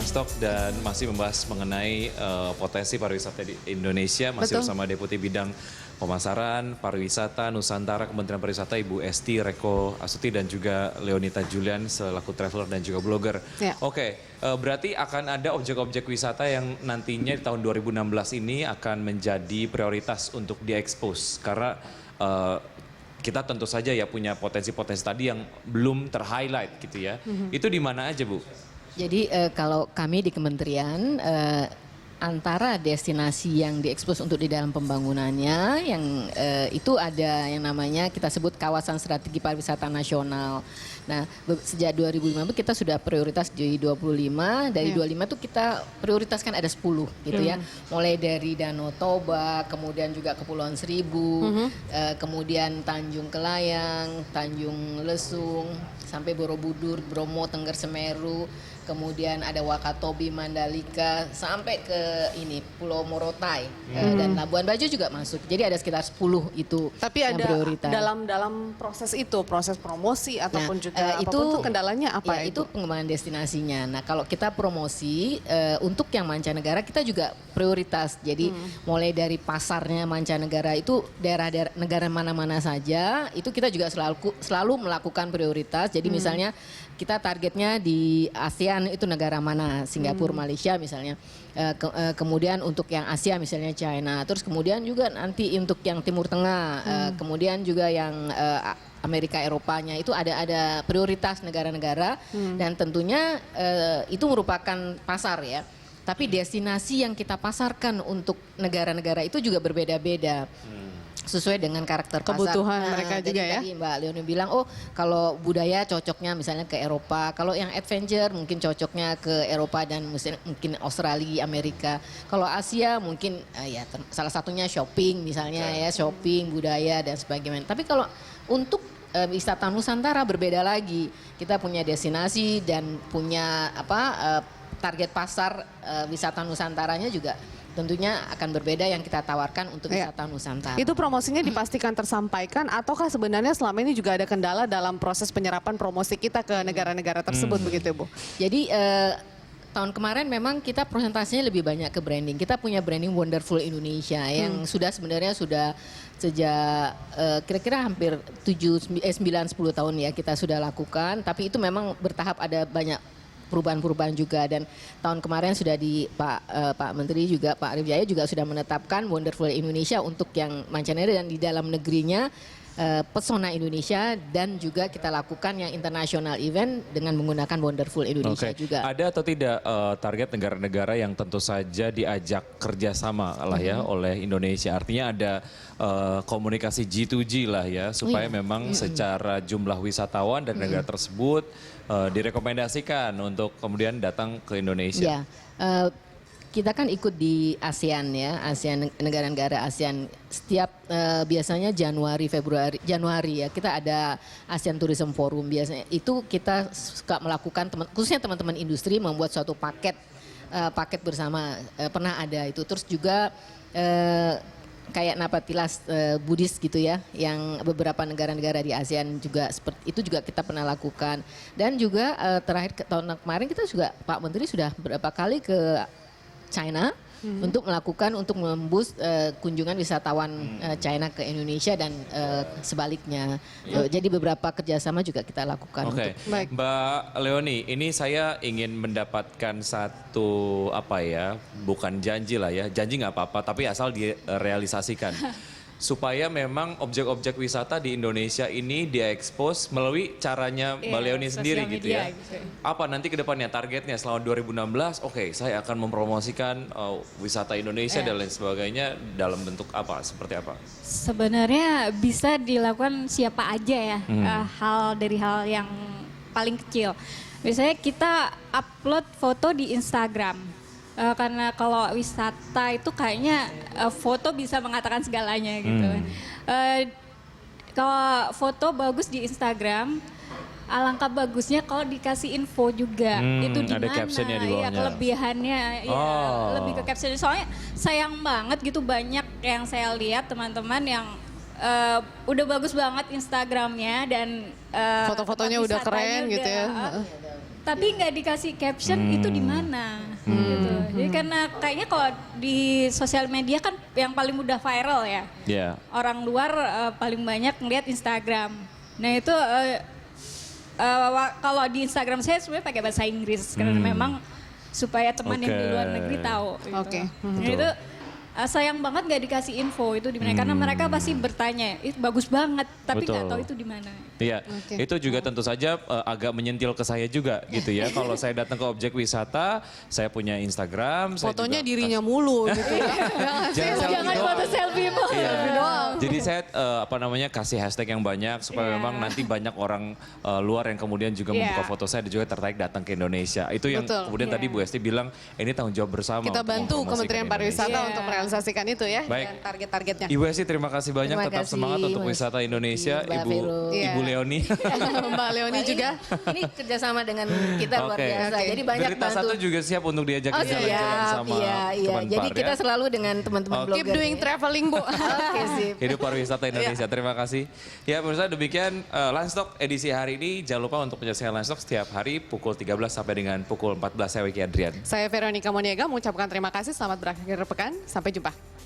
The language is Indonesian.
Stock dan masih membahas mengenai potensi pariwisata di Indonesia. Masih Betul. bersama Deputi Bidang Pemasaran Pariwisata Nusantara Kementerian Pariwisata Ibu Esti Reko Astuti dan juga Leonita Julian selaku traveler dan juga blogger. Ya. Oke, berarti akan ada objek-objek wisata yang nantinya di tahun 2016 ini akan menjadi prioritas untuk diekspos karena kita tentu saja ya punya potensi-potensi tadi yang belum ter-highlight gitu ya. Itu di mana aja Bu? Jadi kalau kami di kementerian antara destinasi yang diekspos untuk di dalam pembangunannya yang itu ada yang namanya kita sebut kawasan strategi pariwisata nasional. Nah, sejak 2015 kita sudah prioritas di 25, dari 25 itu kita prioritaskan ada 10 gitu ya. Mulai dari Danau Toba, kemudian juga Kepulauan Seribu, kemudian Tanjung Kelayang, Tanjung Lesung, sampai Borobudur, Bromo, Tengger Semeru, kemudian ada Wakatobi, Mandalika, sampai ke ini Pulau Morotai dan Labuan Bajo juga masuk. Jadi ada sekitar 10 itu Tapi yang ada prioritas. dalam proses itu, proses promosi ataupun juga itu apapun itu kendalanya apa ya, ya itu pengembangan destinasinya. Nah, kalau kita promosi untuk yang mancanegara kita juga prioritas. Jadi mulai dari pasarnya mancanegara itu daerah-daerah negara mana-mana saja itu kita juga selalu melakukan prioritas. Jadi misalnya kita targetnya di ASEAN itu negara mana, Singapura, Malaysia misalnya. Kemudian untuk yang Asia misalnya China. Terus kemudian juga nanti untuk yang Timur Tengah, kemudian juga yang Amerika Eropanya itu ada prioritas negara-negara dan tentunya itu merupakan pasar ya. Tapi destinasi yang kita pasarkan untuk negara-negara itu juga berbeda-beda. Sesuai dengan karakter Kebutuhan pasar. mereka Jadi juga ya. tadi Mbak Leoni bilang, oh kalau budaya cocoknya misalnya ke Eropa, kalau yang adventure mungkin cocoknya ke Eropa dan mungkin Australia, Amerika. Kalau Asia mungkin ya salah satunya shopping misalnya ya, shopping, budaya dan sebagainya. Tapi kalau untuk wisata Nusantara berbeda lagi. Kita punya destinasi dan punya target pasar wisata Nusantaranya juga tentunya akan berbeda yang kita tawarkan untuk wisata Nusantara. Itu promosinya dipastikan tersampaikan ataukah sebenarnya selama ini juga ada kendala dalam proses penyerapan promosi kita ke negara-negara tersebut begitu Bu? Jadi tahun kemarin memang kita presentasinya lebih banyak ke branding. Kita punya branding Wonderful Indonesia yang sebenarnya sudah sejak kira-kira hampir 9-10 tahun ya kita sudah lakukan. Tapi itu memang bertahap ada banyak perubahan-perubahan juga dan tahun kemarin sudah di Pak Menteri juga Pak Arief Jaya juga sudah menetapkan Wonderful Indonesia untuk yang mancanegara dan di dalam negerinya Pesona Indonesia dan juga kita lakukan yang international event dengan menggunakan Wonderful Indonesia juga. Ada atau tidak target negara-negara yang tentu saja diajak kerjasama lah ya oleh Indonesia? Artinya ada komunikasi G2G lah ya supaya memang secara jumlah wisatawan dari negara tersebut direkomendasikan untuk kemudian datang ke Indonesia. Ya, kita kan ikut di ASEAN ya, ASEAN negara-negara ASEAN setiap biasanya Januari ya kita ada ASEAN Tourism Forum biasanya itu kita suka melakukan khususnya teman-teman industri membuat suatu paket bersama pernah ada itu terus juga kayak Napatilas Buddhis gitu ya yang beberapa negara-negara di ASEAN juga seperti itu juga kita pernah lakukan dan juga terakhir tahun kemarin kita juga Pak Menteri sudah beberapa kali ke China untuk memboost kunjungan wisatawan China ke Indonesia dan sebaliknya. Jadi beberapa kerjasama juga kita lakukan. Oke, Mbak Leoni, ini saya ingin mendapatkan satu bukan janji lah ya, janji nggak apa-apa, tapi asal direalisasikan. Supaya memang objek-objek wisata di Indonesia ini diekspos melalui caranya Mbak Leoni sendiri gitu ya. Gitu. Apa nanti ke depannya targetnya selama 2016? Oke, saya akan mempromosikan wisata Indonesia dan lain sebagainya dalam bentuk apa? Seperti apa? Sebenarnya bisa dilakukan siapa aja ya, hal yang paling kecil. Misalnya kita upload foto di Instagram. Karena kalau wisata itu kayaknya foto bisa mengatakan segalanya gitu. Kalau foto bagus di Instagram, alangkah bagusnya kalau dikasih info juga. Itu di ada mana captionnya di bawahnya. ya kelebihannya ya lebih ke caption. Soalnya sayang banget gitu banyak yang saya lihat teman-teman yang udah bagus banget Instagramnya dan foto-fotonya udah keren gitu ya. tapi nggak dikasih caption itu di mana gitu. Jadi karena kayaknya kalau di sosial media kan yang paling mudah viral ya. Ya. Orang luar paling banyak ngeliat Instagram. Nah itu kalau di Instagram saya sebenarnya pakai bahasa Inggris karena memang supaya teman yang di luar negeri tahu. Gitu. Oke. Nah, itu sayang banget nggak dikasih info itu di mana karena mereka pasti bertanya itu bagus banget tapi nggak Betul. tahu itu di mana. Iya, Oke. itu juga tentu saja agak menyentil ke saya juga gitu ya. Kalau saya datang ke objek wisata, saya punya Instagram. saya Fotonya juga dirinya mulu gitu ya. Jangan selfie Jangan doang. foto selfie Mbak. Iya. doang. Jadi saya kasih hashtag yang banyak supaya Iya. memang nanti banyak orang luar yang kemudian juga Iya. membuka foto saya dan juga tertarik datang ke Indonesia. Itu yang Betul. kemudian Iya. tadi Bu Esti bilang ini tanggung jawab bersama. Kita untuk bantu mempromosikan Kementerian Pariwisata Indonesia. Iya. untuk merealisasikan itu ya. Baik. Dan target-targetnya. Ibu Esti terima kasih banyak, Terima tetap kasih, semangat untuk Mas wisata Indonesia. Mbak Ibu Vero. Ibu Iya. Leoni. Mbak Leoni juga. Ini kerjasama dengan kita luar Oke. biasa. Oke. Jadi banyak Berita bantu. satu juga siap untuk diajak Oh jalan-jalan siap, sama iya. Kemenpar Jadi kita ya. selalu dengan teman-teman Oke. blogger. Keep doing ya. traveling, Bu. Oke sip. Hidup pariwisata Indonesia. Terima kasih. Ya pemirsa demikian Landstalk edisi hari ini. Jangan lupa untuk menyaksikan Landstalk setiap hari pukul 13 sampai dengan pukul 14. Saya Wiki Adrian. Saya Veronica Moniaga mengucapkan terima kasih. Selamat berakhir pekan. Sampai jumpa.